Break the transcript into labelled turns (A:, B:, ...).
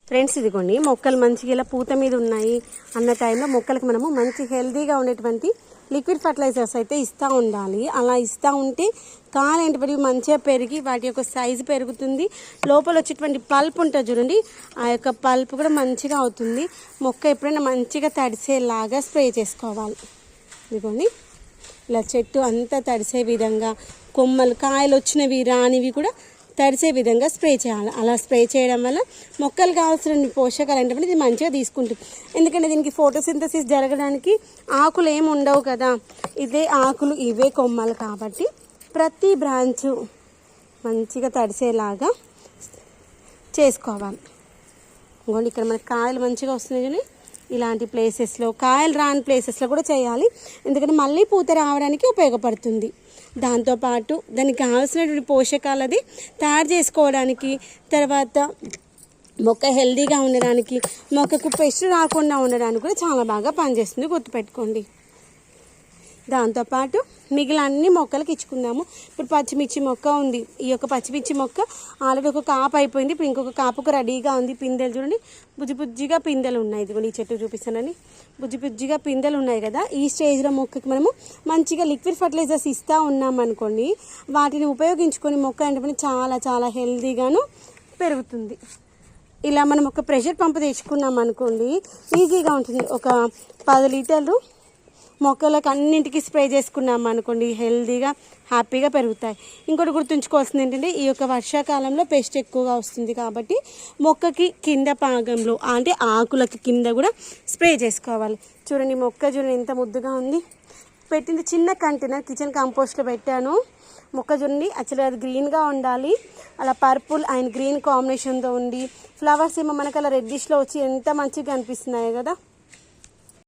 A: Friends ఇదిగోండి మొక్కలు మంచిగా ఇలా పూత మీద ఉన్నాయి అన్న టైంలో మొక్కలకు మనము మంచి హెల్తీగా ఉండేటువంటి లిక్విడ్ ఫర్టిలైజర్స్ అయితే ఇస్తూ ఉండాలి. అలా ఇస్తూ ఉంటే కాయలు ఏంటి మంచిగా పెరిగి వాటి యొక్క సైజు పెరుగుతుంది. లోపల వచ్చేటువంటి పల్ప్ ఉంటుంది చూడండి, ఆ యొక్క పల్ప్ కూడా మంచిగా అవుతుంది. మొక్క ఎప్పుడైనా మంచిగా తడిసేలాగా స్ప్రే చేసుకోవాలి. ఇదిగోండి ఇలా చెట్టు అంతా తడిసే విధంగా, కొమ్మలు కాయలు వచ్చినవి రానివి కూడా తడిసే విధంగా స్ప్రే చేయాలి. అలా స్ప్రే చేయడం వల్ల మొక్కలు కావాల్సిన పోషకాలు అంటే ఇది మంచిగా తీసుకుంటుంది. ఎందుకంటే దీనికి ఫోటోసింథసిస్ జరగడానికి ఆకులు ఏమి ఉండవు కదా, ఇదే ఆకులు ఇవే కొమ్మలు కాబట్టి ప్రతి బ్రాంచు మంచిగా తడిసేలాగా చేసుకోవాలి. ఇంకోండి ఇక్కడ మనకి కాయలు మంచిగా వస్తున్నాయి కానీ ఇలాంటి ప్లేసెస్లో, కాయలు రాని ప్లేసెస్లో కూడా చేయాలి. ఎందుకంటే మళ్ళీ పూత రావడానికి ఉపయోగపడుతుంది. దాంతోపాటు దానికి కావాల్సినటువంటి పోషకాలది తయారు చేసుకోవడానికి, తర్వాత మొక్క హెల్తీగా ఉండడానికి, మొక్కకు పెస్ట్ రాకుండా ఉండడానికి కూడా చాలా బాగా పనిచేస్తుంది, గుర్తుపెట్టుకోండి. దాంతోపాటు మిగిలిన అన్ని మొక్కలకి ఇచ్చుకుందాము. ఇప్పుడు పచ్చిమిర్చి మొక్క ఉంది. ఈ యొక్క పచ్చిమిర్చి మొక్క ఆల్రెడీ ఒక కాపు అయిపోయింది. ఇప్పుడు ఇంకొక కాపుకు రెడీగా ఉంది. పిందెలు చూడండి, బుజ్జిగా పిందెలు ఉన్నాయి. ఇదిగోండి ఈ చెట్టు చూపిస్తానని బుజ్జిగా పిందెలు ఉన్నాయి కదా. ఈ స్టేజ్లో మొక్కకి మనము మంచిగా లిక్విడ్ ఫర్టిలైజర్స్ ఇస్తూ ఉన్నామనుకోండి, వాటిని ఉపయోగించుకొని మొక్క అంటే చాలా చాలా హెల్తీగాను పెరుగుతుంది. ఇలా మనం ఒక ప్రెషర్ పంపు తెచ్చుకున్నాం అనుకోండి, ఈజీగా ఉంటుంది. ఒక 10 లీటర్లు మొక్కలకు అన్నింటికి స్ప్రే చేసుకున్నాం అనుకోండి, హెల్తీగా హ్యాపీగా పెరుగుతాయి. ఇంకోటి గుర్తుంచుకోవాల్సింది ఏంటంటే, ఈ యొక్క వర్షాకాలంలో పెస్ట్ ఎక్కువగా వస్తుంది కాబట్టి మొక్కకి కింద భాగంలో అంటే ఆకులకి కింద కూడా స్ప్రే చేసుకోవాలి. చూడండి మొక్క చూడండి ఎంత ముద్దుగా ఉంది. పెట్టింది చిన్న కంటైనర్, కిచెన్ కంపోస్ట్లో పెట్టాను. మొక్క చూడండి యాక్చువల్గా అది గ్రీన్గా ఉండాలి, అలా పర్పుల్ అండ్ గ్రీన్ కాంబినేషన్తో ఉంది. ఫ్లవర్స్ ఏమో మనకు అలా రెడ్డిష్లో వచ్చి ఎంత మంచిగా అనిపిస్తున్నాయి కదా.